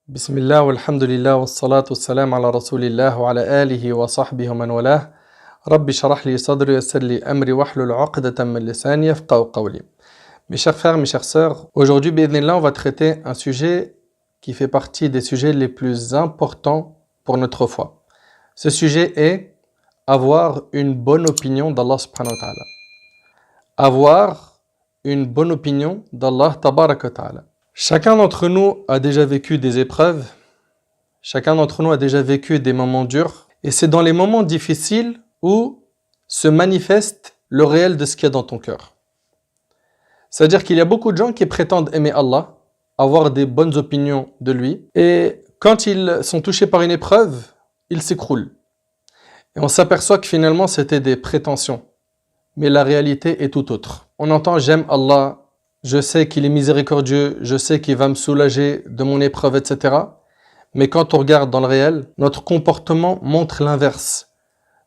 بسم الله والحمد لله والصلاة والسلام على رسول الله وعلى آله وصحبه ومن والاه رب اشرح لي صدري ويسر لي أمري واحلل عقدة من لساني يفقهوا قولي. Mes chers frères, mes chères sœurs, aujourd'hui, bi'idhnillah, on va traiter un sujet qui fait partie des sujets les plus importants pour notre foi. Ce sujet est avoir une bonne opinion d'Allah subhanahu wa ta'ala. Avoir une bonne opinion d'Allah tabaraka wa ta'ala. Chacun d'entre nous a déjà vécu des épreuves, chacun d'entre nous a déjà vécu des moments durs, et c'est dans les moments difficiles où se manifeste le réel de ce qu'il y a dans ton cœur. C'est-à-dire qu'il y a beaucoup de gens qui prétendent aimer Allah, avoir des bonnes opinions de lui, et quand ils sont touchés par une épreuve, ils s'écroulent. Et on s'aperçoit que finalement c'était des prétentions, mais la réalité est tout autre. On entend « j'aime Allah », je sais qu'il est miséricordieux, je sais qu'il va me soulager de mon épreuve, etc. Mais quand on regarde dans le réel, notre comportement montre l'inverse.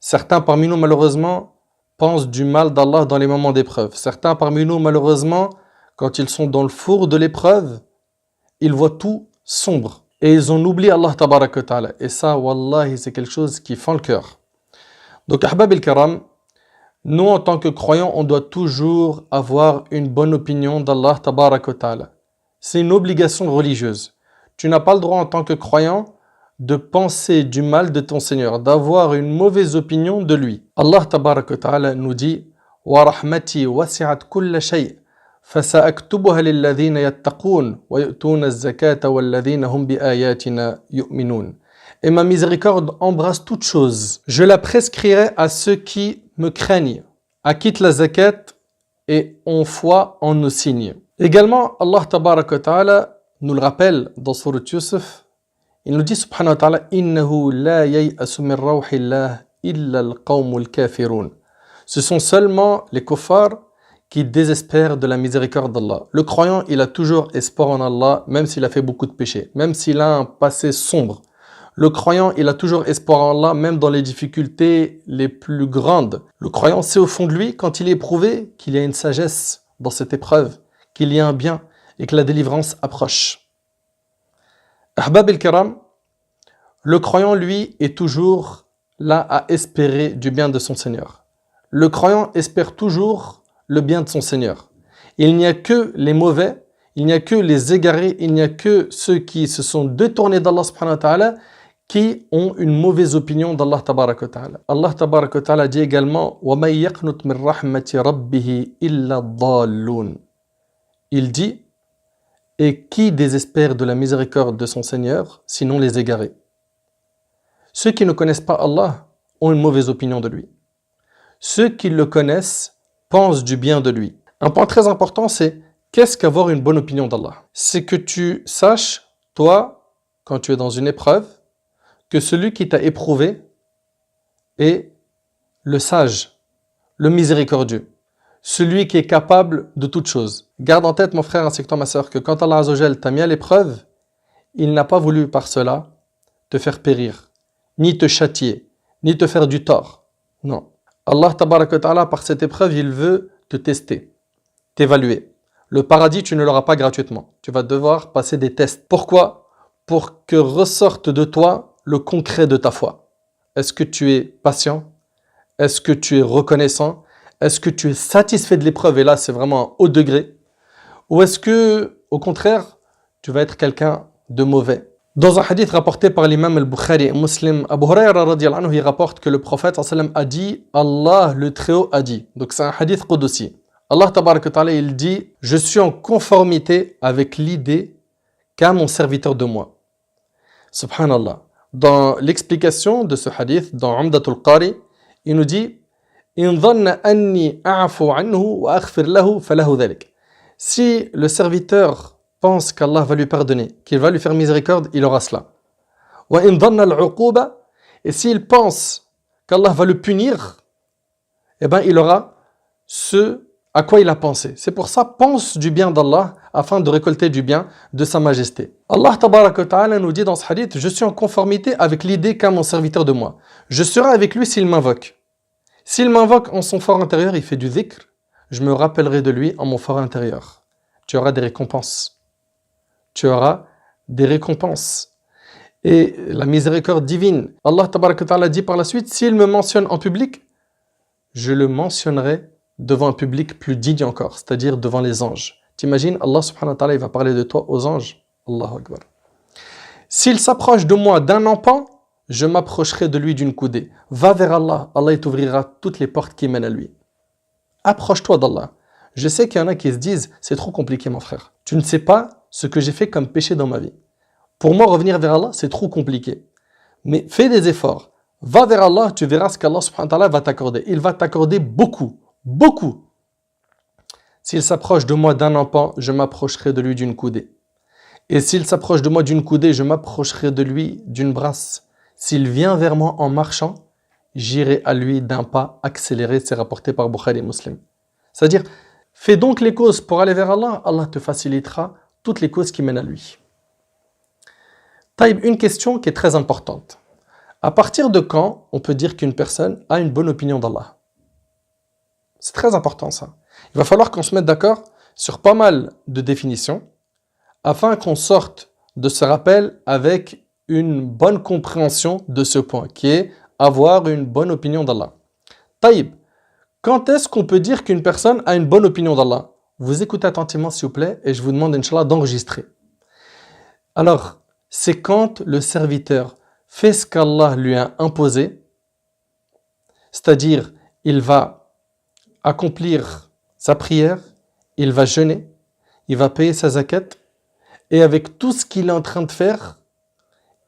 Certains parmi nous, malheureusement, pensent du mal d'Allah dans les moments d'épreuve. Certains parmi nous, malheureusement, quand ils sont dans le four de l'épreuve, ils voient tout sombre. Et ils ont oublié Allah tabaraka wa ta'ala. Et ça, wallahi, c'est quelque chose qui fend le cœur. Donc, ahbab el-karam, nous, en tant que croyants, on doit toujours avoir une bonne opinion d'Allah tabaraka wa ta'ala. C'est une obligation religieuse. Tu n'as pas le droit en tant que croyant de penser du mal de ton Seigneur, d'avoir une mauvaise opinion de lui. Allah tabaraka wa ta'ala nous dit « Wa rahmati wasi'at kulla shay' fasa'aktubuha lilladhina yattaqoon wa yu'tuna az-zakata walladhina hum bi ayatina yu'minun » Et ma miséricorde embrasse toute chose. Je la prescrirai à ceux qui me craignent, acquittent la zakat et ont foi en nos signes. Également, Allah tabaraka wa ta'ala nous le rappelle dans Surat Yusuf. Il nous dit subhanahu wa ta'ala innahu la yay'asu min rawhillah illa al-qawmul kafirun. Ce sont seulement les kuffars qui désespèrent de la miséricorde d'Allah. Le croyant, il a toujours espoir en Allah, même s'il a fait beaucoup de péchés, même s'il a un passé sombre. Le croyant, il a toujours espoir en Allah, même dans les difficultés les plus grandes. Le croyant sait au fond de lui, quand il est éprouvé, qu'il y a une sagesse dans cette épreuve, qu'il y a un bien et que la délivrance approche. Ahbab el-Karam, le croyant, lui, est toujours là à espérer du bien de son Seigneur. Le croyant espère toujours le bien de son Seigneur. Il n'y a que les mauvais, il n'y a que les égarés, il n'y a que ceux qui se sont détournés d'Allah subhanahu wa ta'ala qui ont une mauvaise opinion d'Allah tabaraka wa ta'ala. Allah tabaraka wa ta'ala dit également وَمَنْ يَقْنُتْ مِنْ رَحْمَةِ رَبِّهِ إِلَّا الضَّالُّونَ. Il dit et qui désespère de la miséricorde de son Seigneur sinon les égarés. Ceux qui ne connaissent pas Allah ont une mauvaise opinion de lui. Ceux qui le connaissent pensent du bien de lui. Un point très important, c'est qu'est-ce qu'avoir une bonne opinion d'Allah? C'est que tu saches, toi, quand tu es dans une épreuve, que celui qui t'a éprouvé est le sage, le miséricordieux, celui qui est capable de toutes choses. Garde en tête, mon frère ainsi que toi, ma sœur, que quand Allah Azzawajal t'a mis à l'épreuve, il n'a pas voulu par cela te faire périr, ni te châtier, ni te faire du tort. Non. Allah tabaraka wa ta'ala, par cette épreuve, il veut te tester, t'évaluer. Le paradis, tu ne l'auras pas gratuitement. Tu vas devoir passer des tests. Pourquoi? Pour que ressorte de toi le concret de ta foi. Est-ce que tu es patient? Est-ce que tu es reconnaissant? Est-ce que tu es satisfait de l'épreuve? Et là, c'est vraiment un haut degré. Ou est-ce que, au contraire, tu vas être quelqu'un de mauvais? Dans un hadith rapporté par l'imam al-Bukhari et Muslim, Abu Huraira radiyallahu anhu, il rapporte que le prophète sallam a dit, Allah le Très-Haut a dit. Donc c'est un hadith qudsi. Allah tabaraka wa ta'ala, il dit, je suis en conformité avec l'idée qu'a mon serviteur de moi. Subhanallah. Dans l'explication de ce hadith, dans Umdatul Qari, il nous dit si le serviteur pense qu'Allah va lui pardonner, qu'il va lui faire miséricorde, il aura cela. Et s'il pense qu'Allah va le punir, eh ben, il aura ce à quoi il a pensé. C'est pour ça, pense du bien d'Allah afin de récolter du bien de sa majesté. Allah tabaraka wa ta'ala nous dit dans ce hadith, je suis en conformité avec l'idée qu'a mon serviteur de moi. Je serai avec lui s'il m'invoque. S'il m'invoque en son fort intérieur, il fait du dhikr, je me rappellerai de lui en mon fort intérieur. Tu auras des récompenses. Tu auras des récompenses et la miséricorde divine. Allah Tabaraka wa Ta'ala dit par la suite, s'il me mentionne en public, je le mentionnerai devant un public plus digne encore, c'est-à-dire devant les anges. T'imagines, Allah subhanahu wa ta'ala, il va parler de toi aux anges. Allahu Akbar. S'il s'approche de moi d'un empan, je m'approcherai de lui d'une coudée. Va vers Allah, Allah il t'ouvrira toutes les portes qui mènent à lui. Approche-toi d'Allah. Je sais qu'il y en a qui se disent, c'est trop compliqué mon frère. Tu ne sais pas ce que j'ai fait comme péché dans ma vie. Pour moi, revenir vers Allah, c'est trop compliqué. Mais fais des efforts. Va vers Allah, tu verras ce qu'Allah subhanahu wa ta'ala va t'accorder. Il va t'accorder beaucoup, beaucoup. S'il s'approche de moi d'un empan, je m'approcherai de lui d'une coudée. Et s'il s'approche de moi d'une coudée, je m'approcherai de lui d'une brasse. S'il vient vers moi en marchant, j'irai à lui d'un pas accéléré. C'est rapporté par Bukhari et Muslim. C'est-à-dire, fais donc les causes pour aller vers Allah, Allah te facilitera toutes les causes qui mènent à lui. Taïb, une question qui est très importante. À partir de quand on peut dire qu'une personne a une bonne opinion d'Allah? C'est très important ça. Il va falloir qu'on se mette d'accord sur pas mal de définitions afin qu'on sorte de ce rappel avec une bonne compréhension de ce point qui est avoir une bonne opinion d'Allah. Taïb, quand est-ce qu'on peut dire qu'une personne a une bonne opinion d'Allah? Vous écoutez attentivement s'il vous plaît et je vous demande Inch'Allah d'enregistrer. Alors, c'est quand le serviteur fait ce qu'Allah lui a imposé, c'est-à-dire il va accomplir sa prière, il va jeûner, il va payer sa zakat, et avec tout ce qu'il est en train de faire,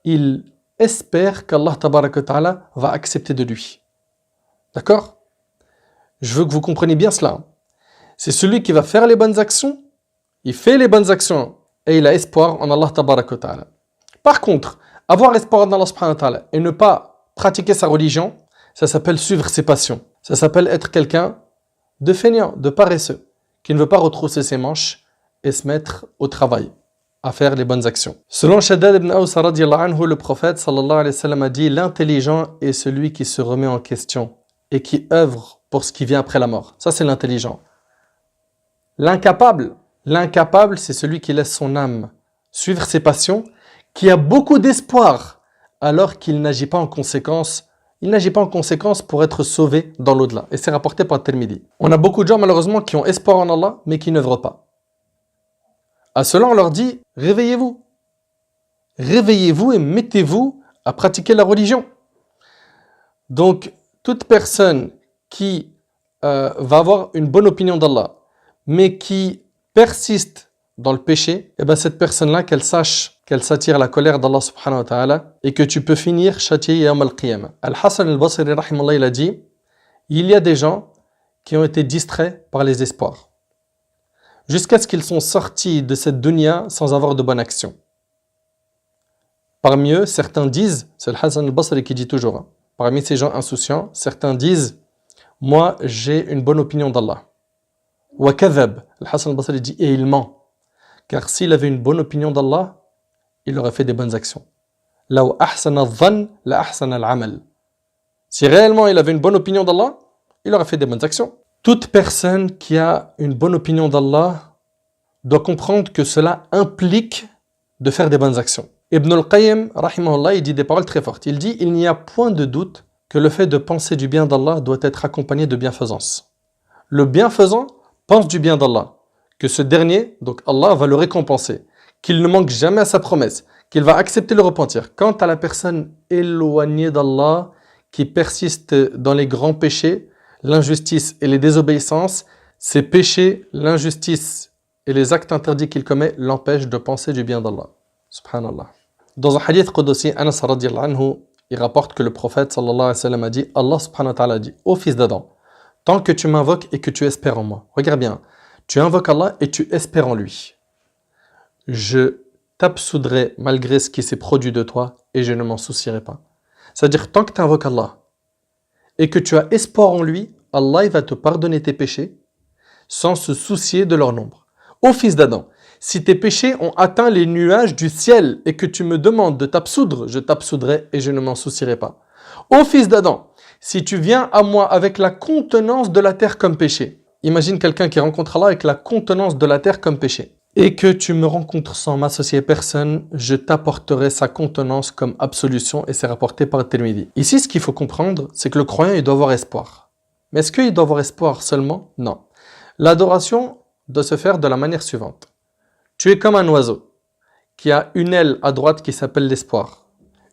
il espère qu'Allah Tabaraka wa Ta'ala va accepter de lui. D'accord? Je veux que vous compreniez bien cela. C'est celui qui va faire les bonnes actions, il fait les bonnes actions, et il a espoir en Allah Tabaraka wa Ta'ala. Par contre, avoir espoir en Allah subhanahu wa ta'ala et ne pas pratiquer sa religion, ça s'appelle suivre ses passions. Ça s'appelle être quelqu'un de feignant, de paresseux, qui ne veut pas retrousser ses manches et se mettre au travail, à faire les bonnes actions. Selon Shaddad ibn Aws radiyallahu anhu, le prophète sallallahu alayhi wa sallam a dit, l'intelligent est celui qui se remet en question et qui œuvre pour ce qui vient après la mort. Ça c'est l'intelligent. L'incapable, c'est celui qui laisse son âme suivre ses passions, qui a beaucoup d'espoir alors qu'il n'agit pas en conséquence. Il n'agit pas en conséquence pour être sauvé dans l'au-delà. Et c'est rapporté par Tirmidhi. On a beaucoup de gens malheureusement qui ont espoir en Allah mais qui n'œuvrent pas. À cela on leur dit, réveillez-vous. Réveillez-vous et mettez-vous à pratiquer la religion. Donc toute personne qui va avoir une bonne opinion d'Allah mais qui persiste dans le péché, et bien cette personne-là, qu'elle sache qu'elle s'attire la colère d'Allah subhanahu wa ta'ala et que tu peux finir châtié yawm al-qiyamah. Al-Hasan al-Basri rahimallah, il a dit, il y a des gens qui ont été distraits par les espoirs jusqu'à ce qu'ils sont sortis de cette dunya sans avoir de bonne action. Parmi eux, certains disent, c'est Al-Hasan al-Basri qui dit toujours, hein, parmi ces gens insouciants, certains disent, moi j'ai une bonne opinion d'Allah. Wa kadhab, Al-Hasan al-Basri dit, et il ment. Car s'il avait une bonne opinion d'Allah, il aurait fait des bonnes actions. Law ahsana adh-dhann la ahsana al-amal. Si réellement il avait une bonne opinion d'Allah, il aurait fait des bonnes actions. Toute personne qui a une bonne opinion d'Allah doit comprendre que cela implique de faire des bonnes actions. Ibn al-Qayyim, rahimahullah, il dit des paroles très fortes. Il dit, il n'y a point de doute que le fait de penser du bien d'Allah doit être accompagné de bienfaisance. Le bienfaisant pense du bien d'Allah, que ce dernier, donc Allah, va le récompenser, qu'il ne manque jamais à sa promesse, qu'il va accepter le repentir. Quant à la personne éloignée d'Allah, qui persiste dans les grands péchés, l'injustice et les désobéissances, ces péchés, l'injustice et les actes interdits qu'il commet l'empêchent de penser du bien d'Allah. Subhanallah. Dans un hadith Qudsi, Anas radiyallahu anhu, il rapporte que le prophète sallallahu alayhi wa sallam a dit, Allah subhanahu wa ta'ala a dit, ô fils d'Adam, tant que tu m'invoques et que tu espères en moi, regarde bien, tu invoques Allah et tu espères en lui. Je t'absoudrai malgré ce qui s'est produit de toi et je ne m'en soucierai pas. C'est-à-dire, tant que tu invoques Allah et que tu as espoir en lui, Allah il va te pardonner tes péchés sans se soucier de leur nombre. Ô fils d'Adam, si tes péchés ont atteint les nuages du ciel et que tu me demandes de t'absoudre, je t'absoudrai et je ne m'en soucierai pas. Ô fils d'Adam, si tu viens à moi avec la contenance de la terre comme péché, imagine quelqu'un qui rencontre Allah avec la contenance de la terre comme péché. et que tu me rencontres sans m'associer personne, je t'apporterai sa contenance comme absolution, et c'est rapporté par Tirmidhi. Ici, ce qu'il faut comprendre, c'est que le croyant, il doit avoir espoir. Mais est-ce qu'il doit avoir espoir seulement? Non. L'adoration doit se faire de la manière suivante. Tu es comme un oiseau qui a une aile à droite qui s'appelle l'espoir,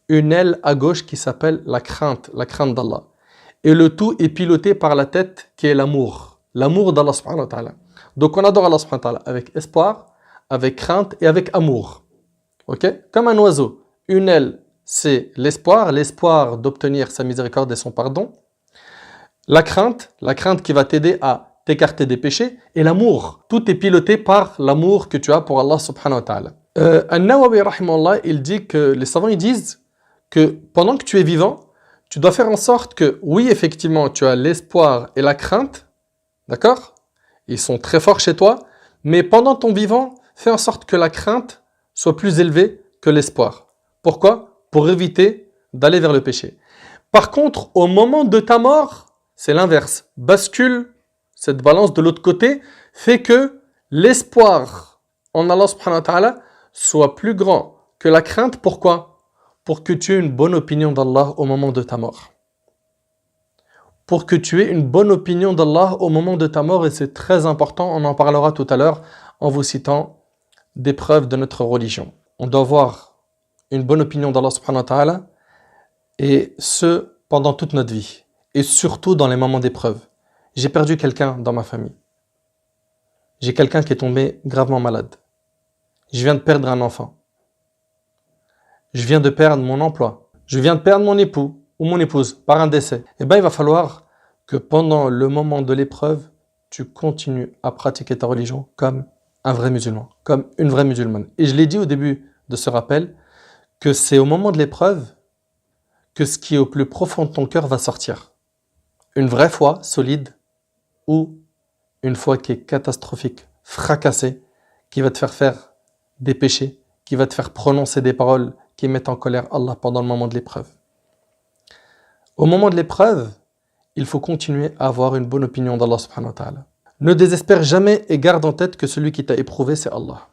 une aile à gauche qui s'appelle la crainte d'Allah. Et le tout est piloté par la tête qui est l'amour d'Allah subhanahu wa ta'ala. Donc on adore Allah subhanahu wa ta'ala avec espoir, avec crainte et avec amour. Ok? Comme un oiseau. Une aile, c'est l'espoir d'obtenir sa miséricorde et son pardon. La crainte qui va t'aider à t'écarter des péchés, et l'amour. Tout est piloté par l'amour que tu as pour Allah subhanahu wa ta'ala. An-Nawawi rahimahullah, il dit que les savants ils disent que pendant que tu es vivant, tu dois faire en sorte que, oui, effectivement, tu as l'espoir et la crainte, d'accord? Ils sont très forts chez toi, mais pendant ton vivant, fais en sorte que la crainte soit plus élevée que l'espoir. Pourquoi? Pour éviter d'aller vers le péché. Par contre, au moment de ta mort, c'est l'inverse. Bascule cette balance de l'autre côté, fait que l'espoir en Allah subhanahu wa ta'ala soit plus grand que la crainte. Pourquoi? Pour que tu aies une bonne opinion d'Allah au moment de ta mort. Pour que tu aies une bonne opinion d'Allah au moment de ta mort, et c'est très important, on en parlera tout à l'heure en vous citant des preuves de notre religion. On doit avoir une bonne opinion d'Allah subhanahu wa ta'ala, et ce, pendant toute notre vie, et surtout dans les moments d'épreuve. J'ai perdu quelqu'un dans ma famille. J'ai quelqu'un qui est tombé gravement malade. Je viens de perdre un enfant. Je viens de perdre mon emploi. Je viens de perdre mon époux ou mon épouse par un décès. Eh bien, il va falloir que pendant le moment de l'épreuve, tu continues à pratiquer ta religion comme un vrai musulman, comme une vraie musulmane. Et je l'ai dit au début de ce rappel, que c'est au moment de l'épreuve que ce qui est au plus profond de ton cœur va sortir. Une vraie foi solide ou une foi qui est catastrophique, fracassée, qui va te faire des péchés, qui va te faire prononcer des paroles qui mettent en colère Allah pendant le moment de l'épreuve. Au moment de l'épreuve, il faut continuer à avoir une bonne opinion d'Allah subhanahu wa ta'ala. Ne désespère jamais et garde en tête que celui qui t'a éprouvé, c'est Allah.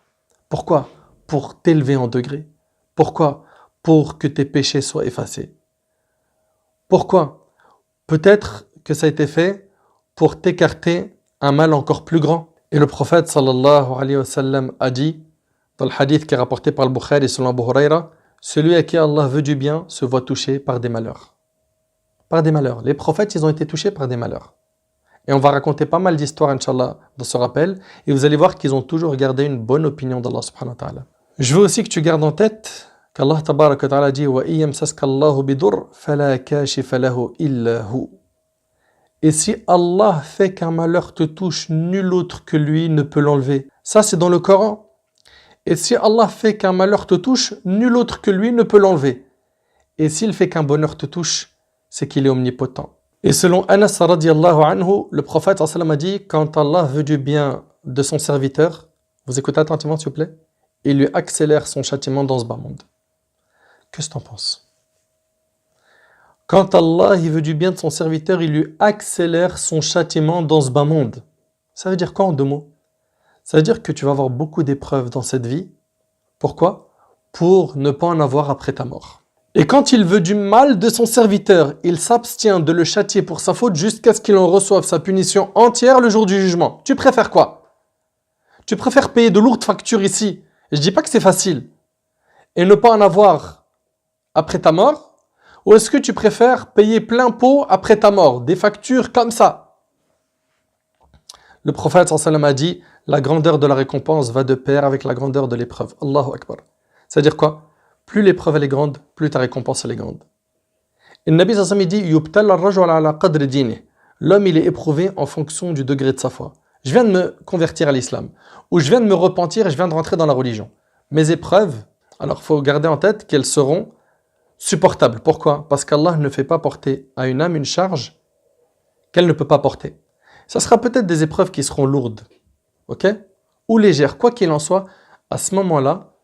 Pourquoi? Pour t'élever en degré. Pourquoi? Pour que tes péchés soient effacés. Pourquoi? Peut-être que ça a été fait pour t'écarter un mal encore plus grand. Et le prophète sallallahu alayhi wa sallam a dit, dans le hadith qui est rapporté par le Bukhari selon Abu Huraira, celui à qui Allah veut du bien se voit touché par des malheurs. Par des malheurs. Les prophètes, ils ont été touchés par des malheurs. Et on va raconter pas mal d'histoires, Inch'Allah, dans ce rappel. Et vous allez voir qu'ils ont toujours gardé une bonne opinion d'Allah subhanahu wa ta'ala. Je veux aussi que tu gardes en tête qu'Allah tabaraka wa ta'ala dit wa iyamsaska Allahu bidur fala kashifa lahu illa hu. Et si Allah fait qu'un malheur te touche, nul autre que lui ne peut l'enlever. Ça, c'est dans le Coran. Et si Allah fait qu'un malheur te touche, nul autre que lui ne peut l'enlever. Et s'il fait qu'un bonheur te touche, c'est qu'il est omnipotent. Et selon Anas radiallahu anhu, le prophète a dit, quand Allah veut du bien de son serviteur, vous écoutez attentivement s'il vous plaît, il lui accélère son châtiment dans ce bas monde. Qu'est-ce que tu en penses? Quand Allah il veut du bien de son serviteur, il lui accélère son châtiment dans ce bas monde. Ça veut dire quoi en deux mots? Ça veut dire que tu vas avoir beaucoup d'épreuves dans cette vie. Pourquoi? Pour ne pas en avoir après ta mort. Et quand il veut du mal de son serviteur, il s'abstient de le châtier pour sa faute jusqu'à ce qu'il en reçoive sa punition entière le jour du jugement. Tu préfères quoi? Tu préfères payer de lourdes factures ici, et je dis pas que c'est facile, et ne pas en avoir après ta mort? Ou est-ce que tu préfères payer plein pot après ta mort, des factures comme ça? Le prophète sallallahu a dit, la grandeur de la récompense va de pair avec la grandeur de l'épreuve. Allahu Akbar. C'est-à-dire quoi? Plus l'épreuve elle est grande, plus ta récompense elle est grande. Et le Nabi sallallahu dit, yubtal ar-rajul ala qadri dinihi. L'homme il est éprouvé en fonction du degré de sa foi. Je viens de me convertir à l'islam, ou je viens de me repentir et je viens de rentrer dans la religion. Mes épreuves, alors il faut garder en tête qu'elles seront supportable. Pourquoi? Parce qu'Allah ne fait pas porter à une âme une charge qu'elle ne peut pas porter. Ça sera peut-être des épreuves qui seront lourdes, ok? Ou légères. Quoi qu'il en soit, à ce moment-là,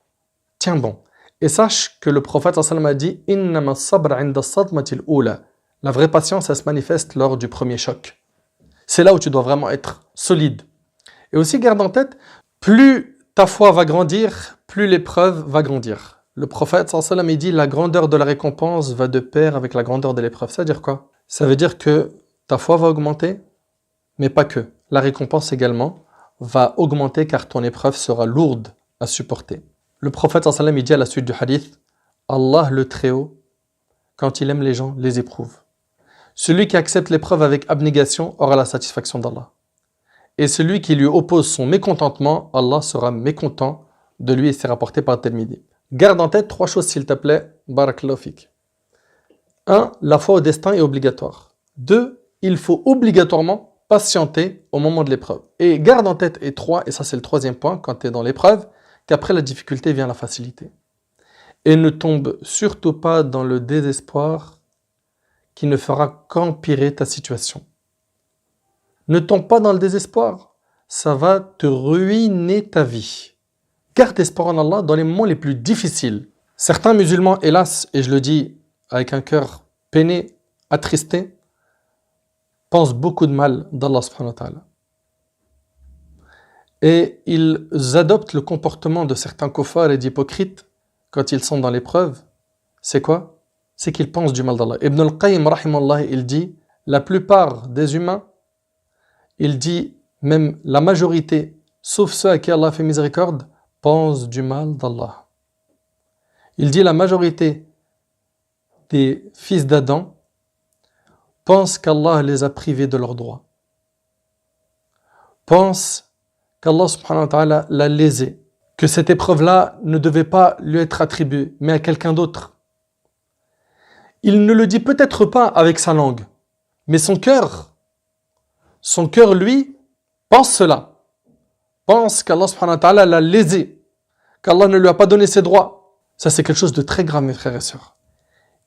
tiens bon. Et sache que le prophète sallallahu alayhi wa sallam a dit Innama sabr inda sadmatil oula. La vraie patience, elle se manifeste lors du premier choc. C'est là où tu dois vraiment être solide. Et aussi, garde en tête, plus ta foi va grandir, plus l'épreuve va grandir. Le prophète sallallahu alayhi wa sallam, il dit la grandeur de la récompense va de pair avec la grandeur de l'épreuve. Ça veut dire quoi? Ça veut dire que ta foi va augmenter, mais pas que. La récompense également va augmenter car ton épreuve sera lourde à supporter. Le prophète sallallahu alayhi wa sallam, il dit à la suite du hadith, Allah le Très-Haut, quand il aime les gens, les éprouve. Celui qui accepte l'épreuve avec abnégation aura la satisfaction d'Allah. Et celui qui lui oppose son mécontentement, Allah sera mécontent de lui et c'est rapporté par Tirmidhi. Garde en tête 3 choses s'il te plaît. Barakallahu fik. 1. La foi au destin est obligatoire. 2. Il faut obligatoirement patienter au moment de l'épreuve. Et garde en tête, et 3, et ça c'est le 3e point, quand tu es dans l'épreuve, qu'après la difficulté vient la facilité. Et ne tombe surtout pas dans le désespoir qui ne fera qu'empirer ta situation. Ne tombe pas dans le désespoir, ça va te ruiner ta vie. Garde espoir en Allah dans les moments les plus difficiles. Certains musulmans, hélas, et je le dis avec un cœur peiné, attristé, pensent beaucoup de mal d'Allah subhanahu wa ta'ala. Et ils adoptent le comportement de certains kuffars et d'hypocrites quand ils sont dans l'épreuve. C'est quoi? C'est qu'ils pensent du mal d'Allah. Ibn al-Qayyim, rahimallah, il dit, la plupart des humains, il dit, même la majorité, sauf ceux à qui Allah fait miséricorde, pensent du mal d'Allah. Il dit, la majorité des fils d'Adam pensent qu'Allah les a privés de leurs droits. Pensent qu'Allah subhanahu wa ta'ala l'a lésé, que cette épreuve-là ne devait pas lui être attribuée, mais à quelqu'un d'autre. Il ne le dit peut-être pas avec sa langue, mais son cœur, lui, pense cela. Pense qu'Allah subhanahu wa ta'ala l'a lésé, qu'Allah ne lui a pas donné ses droits. Ça, c'est quelque chose de très grave, mes frères et sœurs.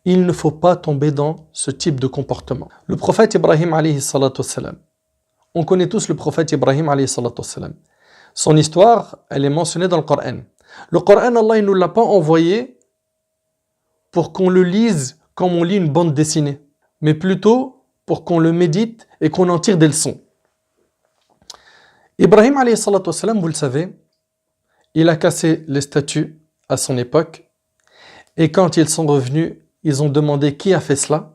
Il ne faut pas tomber dans ce type de comportement. Le prophète Ibrahim, alayhi salatu wassalam, on connaît tous le prophète Ibrahim, alayhi salatu wassalam. Son histoire, elle est mentionnée dans le Coran. Le Coran, Allah, il ne nous l'a pas envoyé pour qu'on le lise comme on lit une bande dessinée, mais plutôt pour qu'on le médite et qu'on en tire des leçons. Ibrahim, alayhi salatu wassalam, vous le savez, il a cassé les statues à son époque, et quand ils sont revenus, ils ont demandé qui a fait cela,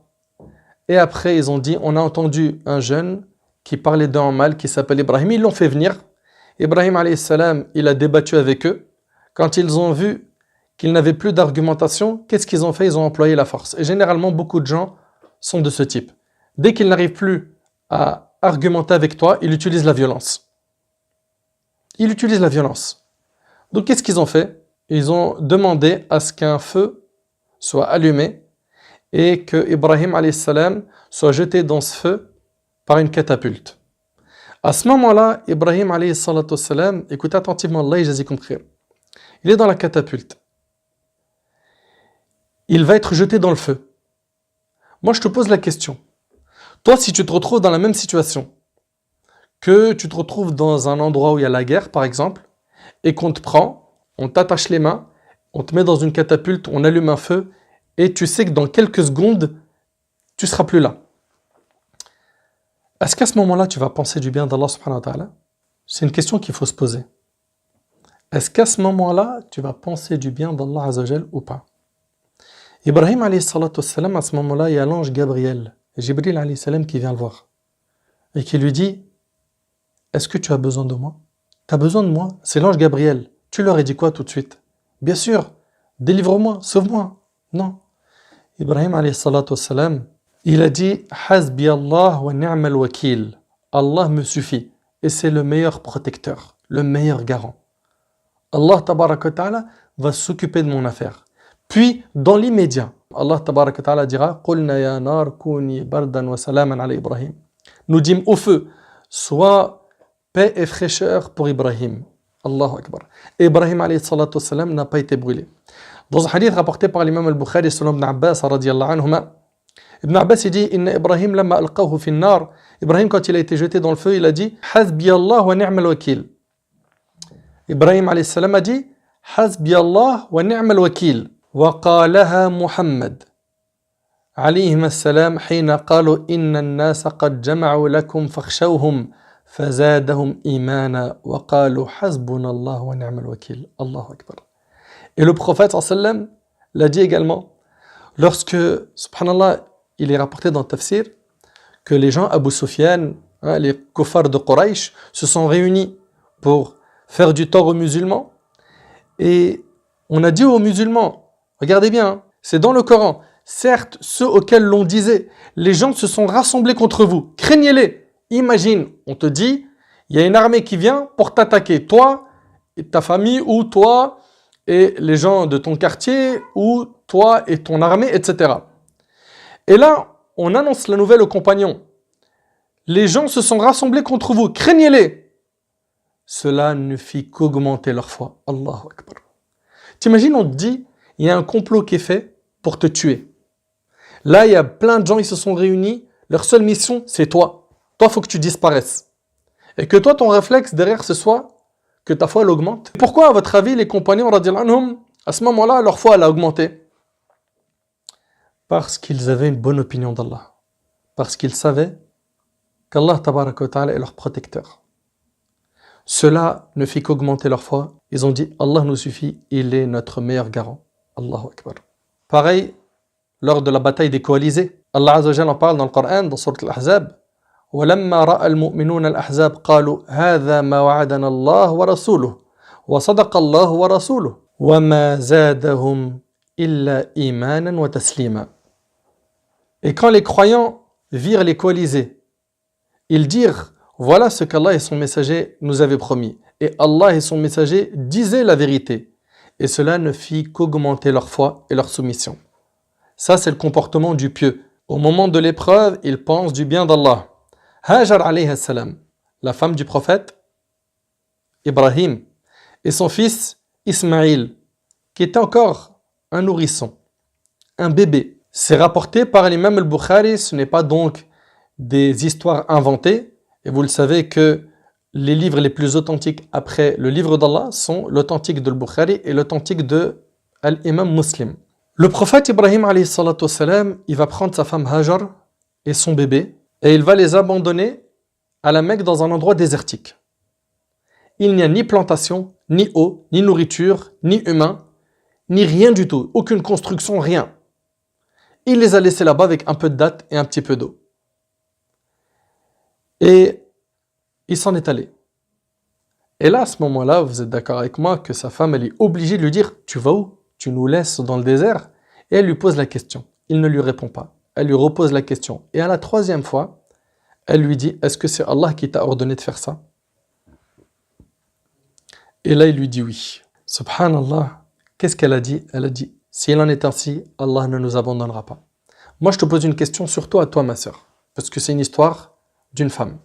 et après ils ont dit, on a entendu un jeune qui parlait d'un mal qui s'appelle Ibrahim, ils l'ont fait venir. Ibrahim, alayhi salam, il a débattu avec eux. Quand ils ont vu qu'ils n'avaient plus d'argumentation, qu'est-ce qu'ils ont fait? Ils ont employé la force. Et généralement, beaucoup de gens sont de ce type. Dès qu'ils n'arrivent plus à argumenter avec toi, ils utilisent la violence. Ils utilisent la violence. Donc, qu'est-ce qu'ils ont fait? Ils ont demandé à ce qu'un feu soit allumé et que Ibrahim alayhi salam soit jeté dans ce feu par une catapulte. À ce moment-là, Ibrahim alayhi salatu salam, écoutez attentivement, Allah jazikum khair. Il est dans la catapulte. Il va être jeté dans le feu. Moi, je te pose la question. Toi, si tu te retrouves dans la même situation, que tu te retrouves dans un endroit où il y a la guerre, par exemple, et qu'on te prend, on t'attache les mains, on te met dans une catapulte, on allume un feu, et tu sais que dans quelques secondes, tu ne seras plus là. Est-ce qu'à ce moment-là, tu vas penser du bien d'Allah subhanahu wa ta'ala? C'est une question qu'il faut se poser. Est-ce qu'à ce moment-là, tu vas penser du bien d'Allah azza wa jal ou pas? Ibrahim alayhi salatu wassalam, à ce moment-là, il y a l'ange Gabriel, Jibril alayhi salam, qui vient le voir et qui lui dit, est-ce que tu as besoin de moi? Tu as besoin de moi? C'est l'ange Gabriel. Tu leur as dit quoi tout de suite? Bien sûr, délivre-moi, sauve-moi. Non. Ibrahim alayhi salatu wassalam, il a dit, Hasbi Allah wa ni'mal wakil. Allah me suffit et c'est le meilleur protecteur, le meilleur garant. Allah tabaraka wa ta'ala va s'occuper de mon affaire. Puis, dans l'immédiat, Allah tabaraka wa ta'ala dira, Qulna ya nar kuni bardan wa salaman ala Ibrahim. Nous dîmes au feu, soit paix et fraîcheur pour Ibrahim. Allahu Akbar. Et Ibrahim alayhi salatu wassalam n'a pas été brûlé. Dans un hadith rapporté par l'imam al-Bukhari selon Ibn Abbas radiyallahu anhuma, Ibn Abbas il dit, Inna Ibrahim lamma alqahu fi an-nar. Ibrahim, quand il a été jeté dans le feu, il a dit, Hasbi Allah wa ni'mal wakil. Ibrahim alayhi salam a dit, Hasbi Allah wa ni'mal wakil. وقالها محمد عليهما السلام حين قالوا إن الناس قد جمعوا لكم فاخشوهم فزادهم إيمانا وقالوا حسبنا الله ونعم الوكيل. Allahu Akbar. Et le prophète sallallahu alayhi wa sallam l'a dit également, lorsque, subhanallah, il est rapporté dans le tafsir, que les gens, Abu Sufyan, les kuffars de Quraysh, se sont réunis pour faire du tort aux musulmans. Et on a dit aux musulmans, regardez bien, c'est dans le Coran, certes, ceux auxquels l'on disait, les gens se sont rassemblés contre vous, craignez-les. Imagine, on te dit, il y a une armée qui vient pour t'attaquer, toi et ta famille, ou toi et les gens de ton quartier, ou toi et ton armée, etc. Et là, on annonce la nouvelle aux compagnons. Les gens se sont rassemblés contre vous, craignez-les. Cela ne fit qu'augmenter leur foi. Allahu Akbar. T'imagines, on te dit, il y a un complot qui est fait pour te tuer. Là, il y a plein de gens, ils se sont réunis. Leur seule mission, c'est toi. Toi, il faut que tu disparaisses. Et que toi, ton réflexe derrière, ce soit que ta foi, elle augmente. Pourquoi, à votre avis, les compagnons, radiyallahu anhum, à ce moment-là, leur foi, elle a augmenté? Parce qu'ils avaient une bonne opinion d'Allah. Parce qu'ils savaient qu'Allah tabaraka wa ta'ala est leur protecteur. Cela ne fit qu'augmenter leur foi. Ils ont dit, Allah nous suffit, il est notre meilleur garant. Allahu Akbar. Pareil, lors de la bataille des coalisés, Allah Azza wa Jalla en parle dans le Coran, dans Sourate Al-Ahzab. وَلَمَّا رَأَى الْمُؤْمِنُونَ الْأَحْزَابَ قَالُوا هَذَا مَا وَعَدَنَا اللَّهُ وَرَسُولُهُ وَصَدَقَ اللَّهُ وَرَسُولُهُ وَمَا زَادَهُمْ إِلَّا إِيمَانًا وَتَسْلِيمًا. Et quand les croyants virent les coalisés, ils dirent, voilà ce qu'Allah et son messager nous avaient promis. Et Allah et son messager disaient la vérité. Et cela ne fit qu'augmenter leur foi et leur soumission. Ça, c'est le comportement du pieux. Au moment de l'épreuve, il pense du bien d'Allah. Hajar alayhi salam, la femme du prophète Ibrahim, et son fils Ismaïl, qui était encore un nourrisson, un bébé. C'est rapporté par l'imam al-Bukhari, ce n'est pas donc des histoires inventées. Et vous le savez que les livres les plus authentiques après le livre d'Allah sont l'authentique de al-Bukhari et l'authentique de l'imam Muslim. Le prophète Ibrahim alayhi salatu wassalam, il va prendre sa femme Hajar et son bébé et il va les abandonner à la Mecque dans un endroit désertique. Il n'y a ni plantation, ni eau, ni nourriture, ni humain, ni rien du tout, aucune construction, rien. Il les a laissés là-bas avec un peu de dattes et un petit peu d'eau. Et il s'en est allé. Et là, à ce moment-là, vous êtes d'accord avec moi que sa femme, elle est obligée de lui dire « Tu vas où ? Tu nous laisses dans le désert ?» Et elle lui pose la question. Il ne lui répond pas. Elle lui repose la question. Et à la troisième fois, elle lui dit « Est-ce que c'est Allah qui t'a ordonné de faire ça ?» Et là, il lui dit oui. Subhanallah, qu'est-ce qu'elle a dit? Elle a dit « Si il en est ainsi, Allah ne nous abandonnera pas. » Moi, je te pose une question surtout à toi, ma sœur, parce que c'est une histoire d'une femme.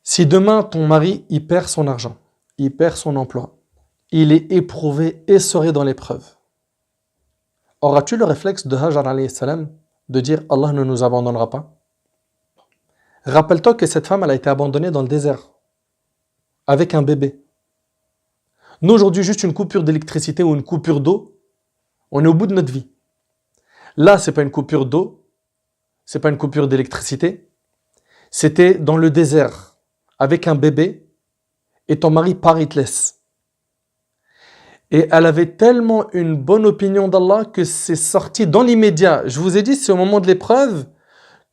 Si demain, ton mari, il perd son argent, il perd son emploi, il est éprouvé, essoré dans l'épreuve, auras-tu le réflexe de Hajar alayhi salam de dire « Allah ne nous abandonnera pas » Rappelle-toi que cette femme, elle a été abandonnée dans le désert, avec un bébé. Nous, aujourd'hui, juste une coupure d'électricité ou une coupure d'eau, on est au bout de notre vie. Là, c'est pas une coupure d'eau, c'est pas une coupure d'électricité, c'était dans le désert, avec un bébé, et ton mari part, il te laisse. Et elle avait tellement une bonne opinion d'Allah que c'est sorti dans l'immédiat. Je vous ai dit, c'est au moment de l'épreuve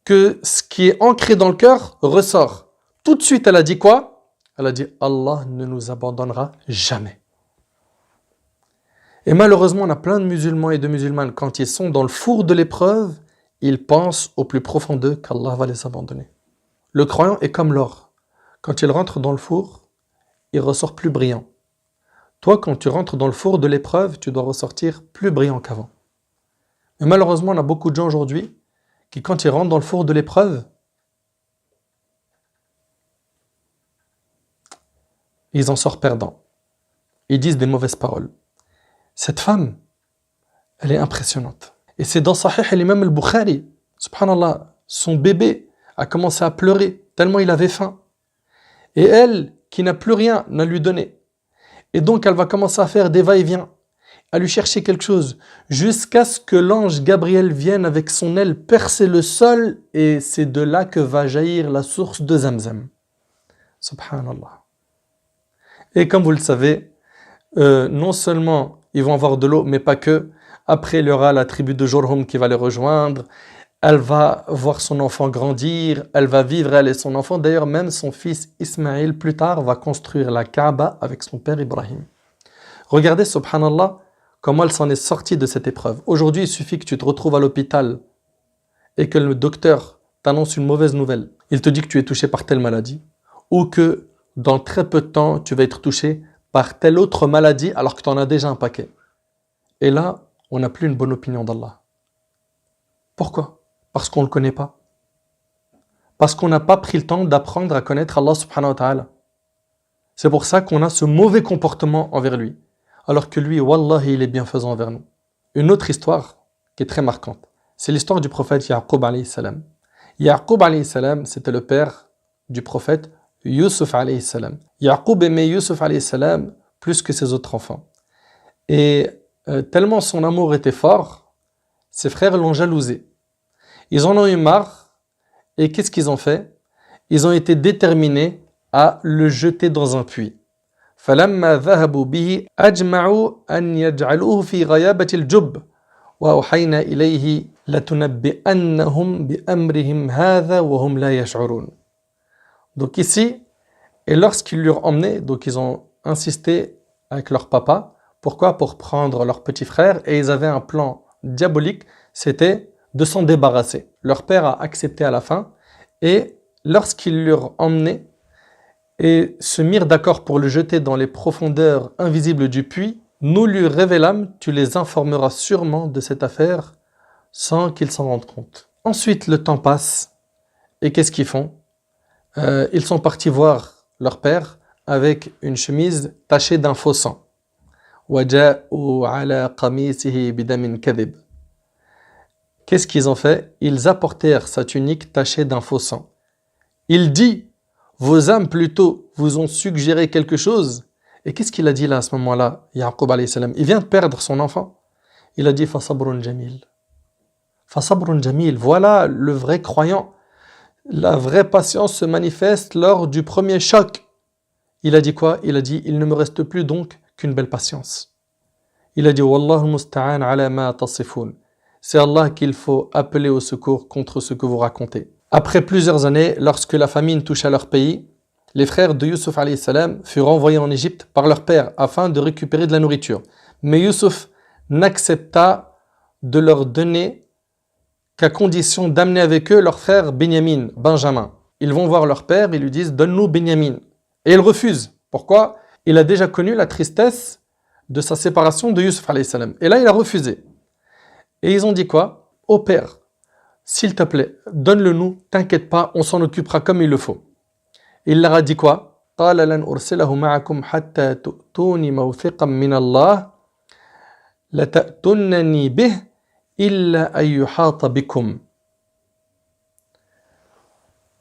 que ce qui est ancré dans le cœur ressort. Tout de suite, elle a dit quoi? Elle a dit « Allah ne nous abandonnera jamais ». Et malheureusement, on a plein de musulmans et de musulmanes, quand ils sont dans le four de l'épreuve, ils pensent au plus profond d'eux qu'Allah va les abandonner. Le croyant est comme l'or. Quand il rentre dans le four, il ressort plus brillant. Toi, quand tu rentres dans le four de l'épreuve, tu dois ressortir plus brillant qu'avant. Mais malheureusement, on a beaucoup de gens aujourd'hui qui, quand ils rentrent dans le four de l'épreuve, ils en sortent perdants. Ils disent des mauvaises paroles. Cette femme, elle est impressionnante. Et c'est dans Sahih l'imam al-Bukhari, subhanallah, son bébé a commencé à pleurer tellement il avait faim. Et elle, qui n'a plus rien à lui donner. Et donc elle va commencer à faire des va-et-vient. à lui chercher quelque chose, jusqu'à ce que l'ange Gabriel vienne avec son aile percer le sol, et c'est de là que va jaillir la source de Zamzam. Subhanallah. Et comme vous le savez, non seulement ils vont avoir de l'eau, mais pas que. Après, il y aura la tribu de Jurhum qui va les rejoindre. Elle va voir son enfant grandir, elle va vivre, elle et son enfant. D'ailleurs, même son fils Ismaïl, plus tard, va construire la Kaaba avec son père Ibrahim. Regardez, subhanallah, comment elle s'en est sortie de cette épreuve. Aujourd'hui, il suffit que tu te retrouves à l'hôpital et que le docteur t'annonce une mauvaise nouvelle. Il te dit que tu es touché par telle maladie, ou que dans très peu de temps, tu vas être touché par telle autre maladie alors que tu en as déjà un paquet. Et là, on n'a plus une bonne opinion d'Allah. Pourquoi ? Parce qu'on ne le connaît pas. Parce qu'on n'a pas pris le temps d'apprendre à connaître Allah subhanahu wa ta'ala. C'est pour ça qu'on a ce mauvais comportement envers lui. Alors que lui, wallahi, il est bienfaisant envers nous. Une autre histoire qui est très marquante, c'est l'histoire du prophète Ya'qub alayhi salam. Ya'qub alayhi salam, c'était le père du prophète Yusuf alayhi salam. Ya'qub aimait Yusuf alayhi salam plus que ses autres enfants. Et tellement son amour était fort, ses frères l'ont jalousé. Ils en ont eu marre, et qu'est-ce qu'ils ont fait? Ils ont été déterminés à le jeter dans un puits. فَلَمَّا ذَهَبُوا بِهِ أَجْمَعُوا أَنْ يَجْعَلُوهُ فِي غَيَابَةِ الْجُبِّ وَأَوْحَيْنَا إِلَيْهِ لَتُنَبِّئَنَّهُمْ بِأَمْرِهِمْ هَذَا وَهُمْ لَا يَشْعُرُونَ. Donc ici, et lorsqu'ils l'eurent emmené, donc ils ont insisté avec leur papa. Pourquoi? Pour prendre leur petit frère, et ils avaient un plan diabolique, c'était de s'en débarrasser. Leur père a accepté à la fin, et lorsqu'ils l'eurent emmené et se mirent d'accord pour le jeter dans les profondeurs invisibles du puits, nous lui révélâmes, tu les informeras sûrement de cette affaire sans qu'ils s'en rendent compte. Ensuite, le temps passe, et qu'est-ce qu'ils font? Ils sont partis voir leur père avec une chemise tachée d'un faux sang. وَجَاءُوا عَلَى قَمِيصِهِ بِدَمٍ كَذِبٍ. Qu'est-ce qu'ils ont fait? Ils apportèrent sa tunique tachée d'un faux sang. Il dit, vos âmes plutôt vous ont suggéré quelque chose. Et qu'est-ce qu'il a dit là à ce moment-là, Ya'qub alayhi salam? Il vient de perdre son enfant. Il a dit, فَصَبْرٌ جَمِيلٌ. فَصَبْرٌ جَمِيلٌ. Voilà le vrai croyant. La vraie patience se manifeste lors du premier choc. Il a dit quoi? Il a dit, il ne me reste plus donc qu'une belle patience. Il a dit, Wallahu musta'an ala ma tasifun. C'est Allah qu'il faut appeler au secours contre ce que vous racontez. Après plusieurs années, lorsque la famine toucha leur pays, les frères de Yusuf alayhi salam furent envoyés en Égypte par leur père afin de récupérer de la nourriture. Mais Yusuf n'accepta de leur donner qu'à condition d'amener avec eux leur frère Benyamin, Benjamin. Ils vont voir leur père et lui disent, donne-nous Benyamin. Et il refuse. Pourquoi? Il a déjà connu la tristesse de sa séparation de Yusuf alayhi salam. Et là, il a refusé. Et ils ont dit quoi? Ô père, s'il te plaît, donne-le nous, t'inquiète pas, on s'en occupera comme il le faut. Il leur a dit quoi? قال لن أرسله معكم حتى تؤتوني موثقا من الله لتأتونني به إلا أن يحاط بكم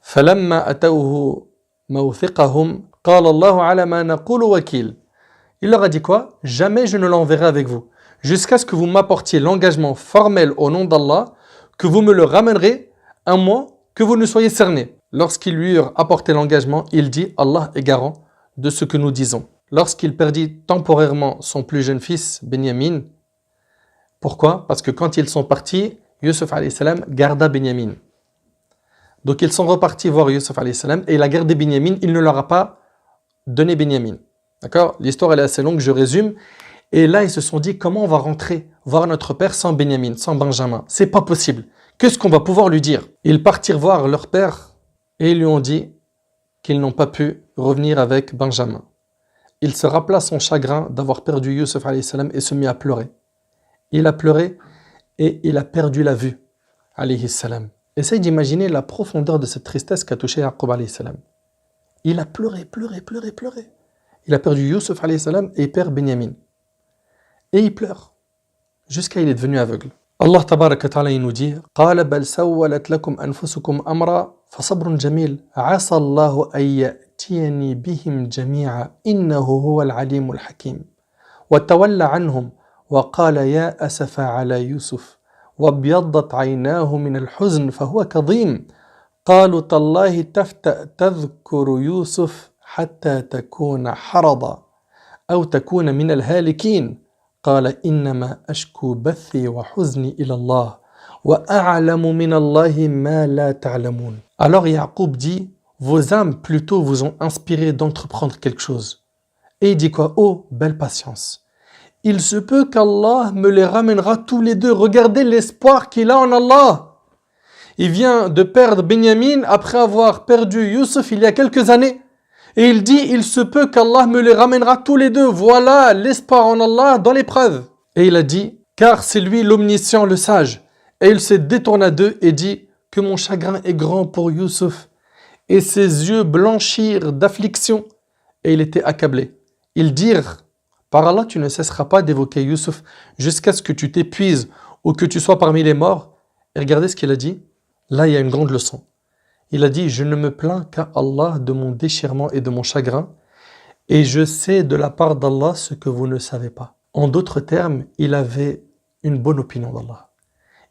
فلما أتوه موثقهم قال الله على ما نقول وكيل. Il leur a dit quoi? Jamais je ne l'enverrai avec vous, jusqu'à ce que vous m'apportiez l'engagement formel au nom d'Allah, que vous me le ramènerez, à moins que vous ne soyez cerné. Lorsqu'ils lui eurent apporté l'engagement, il dit, Allah est garant de ce que nous disons. Lorsqu'il perdit temporairement son plus jeune fils, Benyamin, pourquoi? Parce que quand ils sont partis, Yusuf alayhi salam garda Benyamin. Donc ils sont repartis voir Yusuf alayhi salam, et il a gardé Benyamin, il ne leur a pas donné Benyamin. D'accord? L'histoire elle est assez longue, je résume. Et là, ils se sont dit, comment on va rentrer voir notre père sans Benyamin, sans Benjamin? C'est pas possible. Qu'est-ce qu'on va pouvoir lui dire? Ils partirent voir leur père et ils lui ont dit qu'ils n'ont pas pu revenir avec Benjamin. Il se rappela son chagrin d'avoir perdu Yusuf alayhi salam et se mit à pleurer. Il a pleuré et il a perdu la vue alayhi salam. Essaye d'imaginer la profondeur de cette tristesse qu'a touché Ya'qub alayhi salam. Il a pleuré. Il a perdu Yusuf alayhi salam et il perd Benyamin. Et il pleure, jusqu'à il est devenu aveugle. Allah tabaraka ta'ala il nous dit قال بل سولت لكم أنفسكم أمرا فصبر جميل عسى الله أن يأتيني بهم جميعا إنه هو العليم الحكيم وتولى عنهم وقال يا أسف على يوسف وابيضت عيناه من الحزن فهو كظيم قالوا تالله تفتأ تذكر يوسف حتى تكون حرضا أو تكون من الهالكين قال إنما أشكو بثي وحزني إلى الله وأعلم من الله ما لا تعلمون. Alors Yaqub dit, vos âmes plutôt vous ont inspiré d'entreprendre quelque chose. Et il dit quoi? Oh, belle patience. Il se peut qu'Allah me les ramènera tous les deux. Regardez l'espoir qu'il a en Allah. Il vient de perdre Benyamin après avoir perdu Youssef il y a quelques années. Et il dit, il se peut qu'Allah me les ramènera tous les deux. Voilà l'espoir en Allah dans l'épreuve. Et il a dit, car c'est lui l'omniscient, le sage. Et il se détourna d'eux et dit, que mon chagrin est grand pour Youssef. Et ses yeux blanchirent d'affliction. Et il était accablé. Ils dirent, par Allah, tu ne cesseras pas d'évoquer Youssef jusqu'à ce que tu t'épuises ou que tu sois parmi les morts. Et regardez ce qu'il a dit. Là, il y a une grande leçon. Il a dit, je ne me plains qu'à Allah de mon déchirement et de mon chagrin, et je sais de la part d'Allah ce que vous ne savez pas. En d'autres termes, il avait une bonne opinion d'Allah.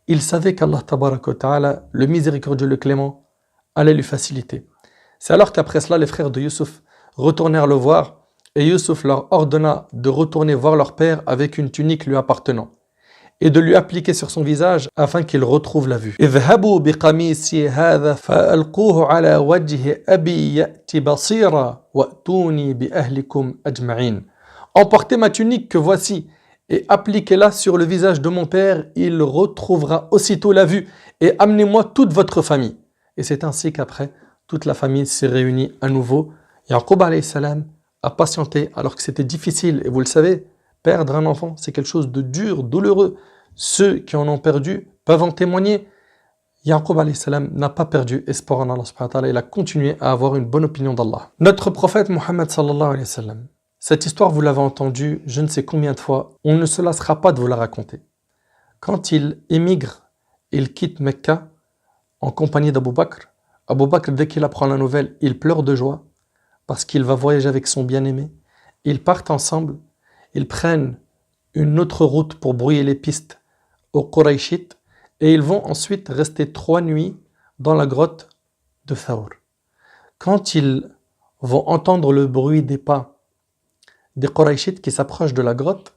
Il savait qu'Allah, tabaraka wa ta'ala, le miséricordieux, le clément, allait lui faciliter. C'est alors qu'après cela, les frères de Youssef retournèrent le voir, et Youssef leur ordonna de retourner voir leur père avec une tunique lui appartenant, et de lui appliquer sur son visage afin qu'il retrouve la vue. اذهبوا بقميصي هذا فألقوه على وجه أبي يأتي بصيرا وأتوني بأهلكم أجمعين. Emportez ma tunique que voici et appliquez-la sur le visage de mon père, il retrouvera aussitôt la vue et amenez-moi toute votre famille. Et c'est ainsi qu'après, toute la famille s'est réunie à nouveau. Yaqub alayhi salam a patienté alors que c'était difficile et vous le savez, perdre un enfant, c'est quelque chose de dur, douloureux. Ceux qui en ont perdu peuvent en témoigner. Yaqub alayhi salam n'a pas perdu espoir en Allah subhanahu wa ta'ala. Il a continué à avoir une bonne opinion d'Allah. Notre prophète Muhammad sallallahu alayhi wa sallam, cette histoire vous l'avez entendue je ne sais combien de fois. On ne se lassera pas de vous la raconter. Quand il émigre, il quitte Mecca en compagnie d'Abu Bakr. Abu Bakr, dès qu'il apprend la nouvelle, il pleure de joie parce qu'il va voyager avec son bien-aimé. Ils partent ensemble. Ils prennent une autre route pour brouiller les pistes aux Qurayshites et ils vont ensuite rester 3 nuits dans la grotte de Thawr. Quand ils vont entendre le bruit des pas des Qurayshites qui s'approchent de la grotte,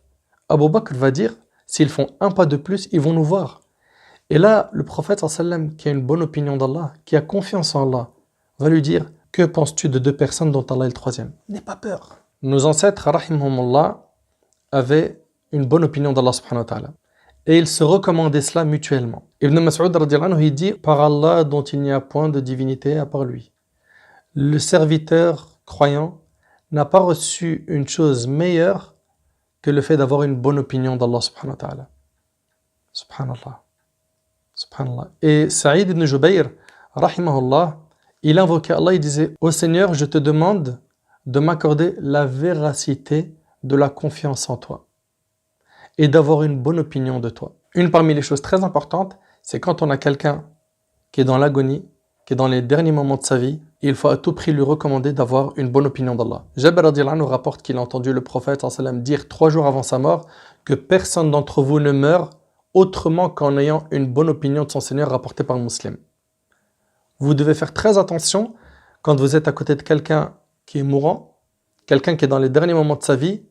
Abu Bakr va dire, s'ils font un pas de plus, ils vont nous voir. Et là, le prophète sallam, qui a une bonne opinion d'Allah, qui a confiance en Allah, va lui dire, que penses-tu de 2 personnes dont Allah est le 3e? N'aie pas peur. Nos ancêtres, rahimahumullah, avaient une bonne opinion d'Allah subhanahu wa ta'ala. Et ils se recommandaient cela mutuellement. Ibn Mas'ud radiyallahu anhu, il dit, par Allah dont il n'y a point de divinité à part lui. Le serviteur croyant n'a pas reçu une chose meilleure que le fait d'avoir une bonne opinion d'Allah subhanahu wa ta'ala. Subhanallah. Subhanallah. Et Saïd ibn Jubayr, rahimahullah, il invoquait Allah, il disait, ô Seigneur, je te demande de m'accorder la véracité de la confiance en toi et d'avoir une bonne opinion de toi. Une parmi les choses très importantes, c'est quand on a quelqu'un qui est dans l'agonie, qui est dans les derniers moments de sa vie, il faut à tout prix lui recommander d'avoir une bonne opinion d'Allah. Jabir radiyallahu anhu rapporte qu'il a entendu le prophète sallam dire 3 jours avant sa mort que personne d'entre vous ne meurt autrement qu'en ayant une bonne opinion de son Seigneur rapportée par le musulman. Vous devez faire très attention quand vous êtes à côté de quelqu'un qui est mourant, quelqu'un qui est dans les derniers moments de sa vie,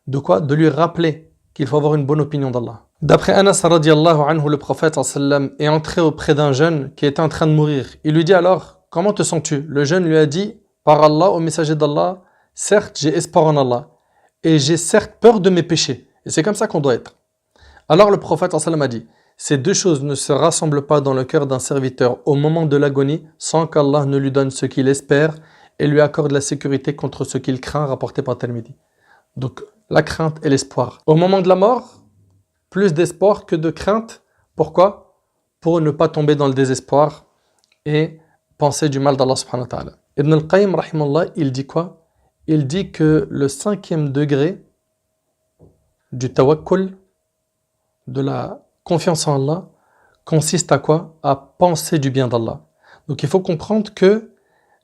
de quoi? De lui rappeler qu'il faut avoir une bonne opinion d'Allah. D'après Anas radiyallahu anhu, le prophète sallam est entré auprès d'un jeune qui était en train de mourir. Il lui dit alors, comment te sens-tu? Le jeune lui a dit, par Allah, au messager d'Allah, certes j'ai espoir en Allah et j'ai certes peur de mes péchés. Et c'est comme ça qu'on doit être. Alors le prophète sallam a dit, ces 2 choses ne se rassemblent pas dans le cœur d'un serviteur au moment de l'agonie sans qu'Allah ne lui donne ce qu'il espère et lui accorde la sécurité contre ce qu'il craint, rapporté par Tirmidhi. Donc la crainte et l'espoir. Au moment de la mort, plus d'espoir que de crainte. Pourquoi? Pour ne pas tomber dans le désespoir et penser du mal d'Allah subhanahu wa ta'ala. Ibn al-Qayyim rahimahullah, il dit quoi? Il dit que le 5e degré du tawakkul, de la confiance en Allah, consiste à quoi? À penser du bien d'Allah. Donc il faut comprendre que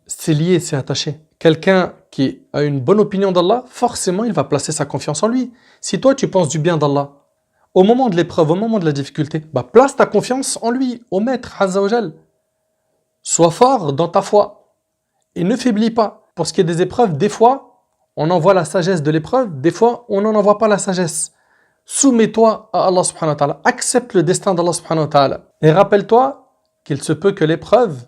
c'est lié, c'est attaché. Quelqu'un qui a une bonne opinion d'Allah, forcément il va placer sa confiance en lui. Si toi tu penses du bien d'Allah, Au moment de l'épreuve, au moment de la difficulté, place ta confiance en lui, au Maître, Azza wa Jal. Sois fort dans ta foi et ne faiblis pas. Pour ce qui est des épreuves, des fois, on envoie la sagesse de l'épreuve, des fois, on n'en envoie pas la sagesse. Soumets-toi à Allah subhanahu wa ta'ala, accepte le destin d'Allah subhanahu wa ta'ala. Et rappelle-toi qu'il se peut que l'épreuve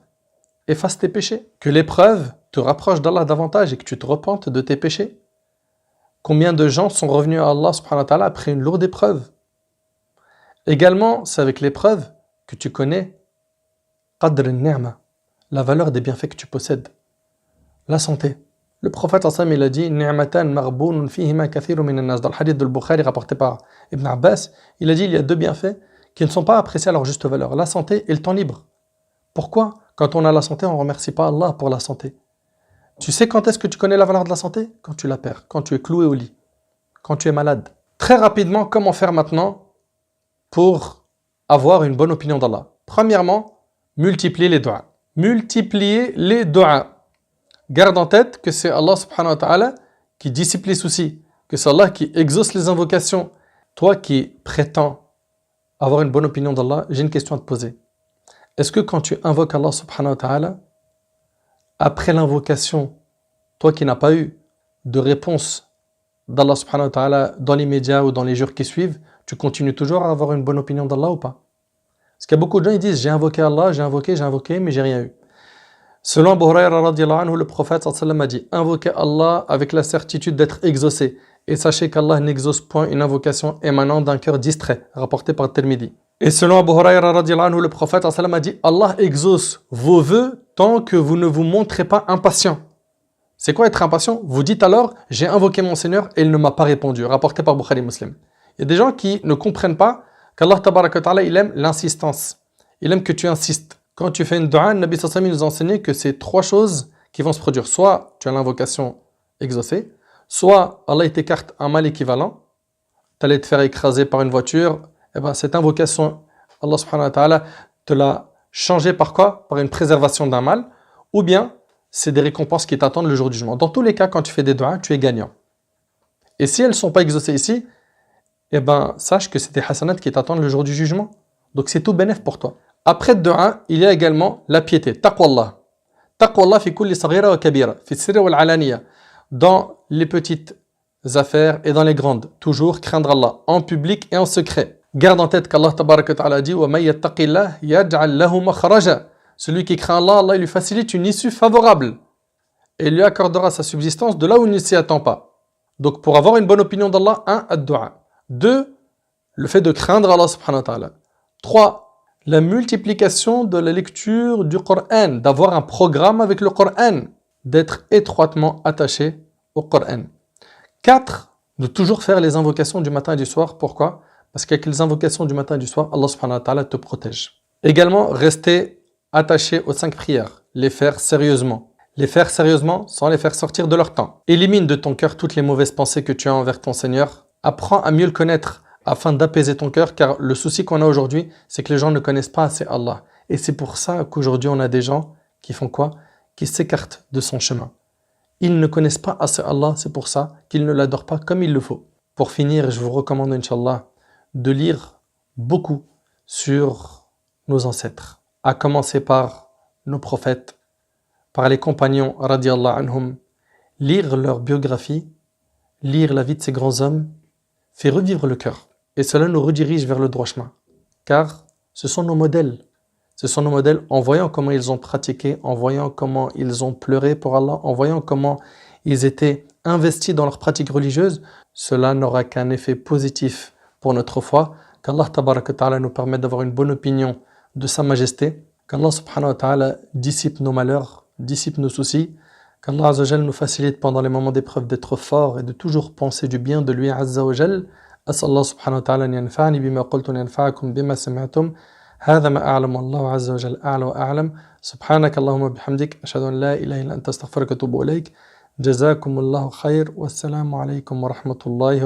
efface tes péchés, que l'épreuve te rapproche d'Allah davantage et que tu te repentes de tes péchés. Combien de gens sont revenus à Allah subhanahu wa ta'ala après une lourde épreuve? Également, c'est avec l'épreuve que tu connais qadr al-ni'ma, la valeur des bienfaits que tu possèdes. La santé. Le prophète il a dit ni'matan maghbounun fihima kathirun min an-nas. Dans le hadith de Bukhari rapporté par Ibn Abbas, il a dit il y a deux bienfaits qui ne sont pas appréciés à leur juste valeur, la santé et le temps libre. Pourquoi? Quand on a la santé, on ne remercie pas Allah pour la santé. Tu sais quand est-ce que tu connais la valeur de la santé? Quand tu la perds, quand tu es cloué au lit, quand tu es malade. Très rapidement, comment faire maintenant pour avoir une bonne opinion d'Allah? Premièrement, multiplier les du'as. Multiplier les du'as. Garde en tête que c'est Allah subhanahu wa ta'ala qui dissipe les soucis, que c'est Allah qui exauce les invocations. Toi qui prétends avoir une bonne opinion d'Allah, j'ai une question à te poser. Est-ce que quand tu invoques Allah subhanahu wa ta'ala, après l'invocation, toi qui n'as pas eu de réponse d'Allah subhanahu wa ta'ala dans l'immédiat ou dans les jours qui suivent, tu continues toujours à avoir une bonne opinion d'Allah ou pas? Parce qu'il y a beaucoup de gens qui disent j'ai invoqué Allah, j'ai invoqué, mais j'ai rien eu. Selon Abu Hurayra radiyallahu anhu, le prophète sallallahu a dit invoquez Allah avec la certitude d'être exaucé. Et sachez qu'Allah n'exauce point une invocation émanant d'un cœur distrait, rapporté par Tirmidhi. Et selon Abu Hurayra radiyallahu anhu, le prophète sallallahu a dit Allah exauce vos vœux tant que vous ne vous montrez pas impatient. C'est quoi être impatient? Vous dites alors j'ai invoqué mon Seigneur et il ne m'a pas répondu, rapporté par Bukhari Muslim. Il y a des gens qui ne comprennent pas qu'Allah tabaraka wa ta'ala il aime l'insistance. Il aime que tu insistes. Quand tu fais une dua, le Nabi sallallahu alayhi wa sallam nous a enseigné que c'est trois choses qui vont se produire. Soit tu as l'invocation exaucée, soit Allah t'écarte un mal équivalent, tu allais te faire écraser par une voiture, et cette invocation, Allah subhanahu wa ta'ala te l'a changé par quoi? Par une préservation d'un mal, ou bien c'est des récompenses qui t'attendent le jour du jugement. Dans tous les cas, quand tu fais des duas, tu es gagnant. Et si elles ne sont pas exaucées ici, sache que c'est des hasanats qui t'attendent le jour du jugement. Donc c'est tout bénéf pour toi. Après le dua, il y a également la piété. Taqwallah. Taqwallah fi kulli saghira wa kabira, fi sirri wal alaniya. Dans les petites affaires et dans les grandes. Toujours craindre Allah, en public et en secret. Garde en tête qu'Allah tabaraka wa ta'ala dit wa may yattaqillah yaj'al lahu makhraja. Celui qui craint Allah, Allah lui facilite une issue favorable. Et il lui accordera sa subsistance de là où il ne s'y attend pas. Donc pour avoir une bonne opinion d'Allah, 1. Ad-du'a. 2. Le fait de craindre Allah subhanahu wa ta'ala. 3. La multiplication de la lecture du Coran, d'avoir un programme avec le Coran, d'être étroitement attaché au Coran. 4. De toujours faire les invocations du matin et du soir. Pourquoi? Parce qu'avec les invocations du matin et du soir, Allah subhanahu wa ta'ala te protège. Également, rester attaché aux 5 prières, les faire sérieusement. Les faire sérieusement sans les faire sortir de leur temps. Élimine de ton cœur toutes les mauvaises pensées que tu as envers ton Seigneur. Apprends à mieux le connaître afin d'apaiser ton cœur, car le souci qu'on a aujourd'hui, c'est que les gens ne connaissent pas assez Allah. Et c'est pour ça qu'aujourd'hui on a des gens qui font quoi? Qui s'écartent de son chemin. Ils ne connaissent pas assez Allah, c'est pour ça qu'ils ne l'adorent pas comme il le faut. Pour finir, je vous recommande, Inch'Allah, de lire beaucoup sur nos ancêtres, à commencer par nos prophètes, par les compagnons, radiyallahu anhum, lire leur biographie, lire la vie de ces grands hommes, fait revivre le cœur. Et cela nous redirige vers le droit chemin. Car ce sont nos modèles. Ce sont nos modèles en voyant comment ils ont pratiqué, en voyant comment ils ont pleuré pour Allah, en voyant comment ils étaient investis dans leur pratique religieuse. Cela n'aura qu'un effet positif pour notre foi. Qu'Allah tabaraka wa ta'ala nous permette d'avoir une bonne opinion de sa majesté. Qu'Allah subhanahu wa ta'ala dissipe nos malheurs, dissipe nos soucis. Qu'Allah azza wa jal nous facilite pendant les moments d'épreuve d'être fort et de toujours penser du bien de lui azza wa jal. أسأل الله سبحانه وتعالى أن ينفعني بما قلت وينفعكم بما سمعتم هذا ما أعلم والله عز وجل أعلى وأعلم سبحانك اللهم وبحمدك أشهد أن لا إله إلا أنت أستغفرك وأتوب إليك جزاكم الله خير والسلام عليكم ورحمة الله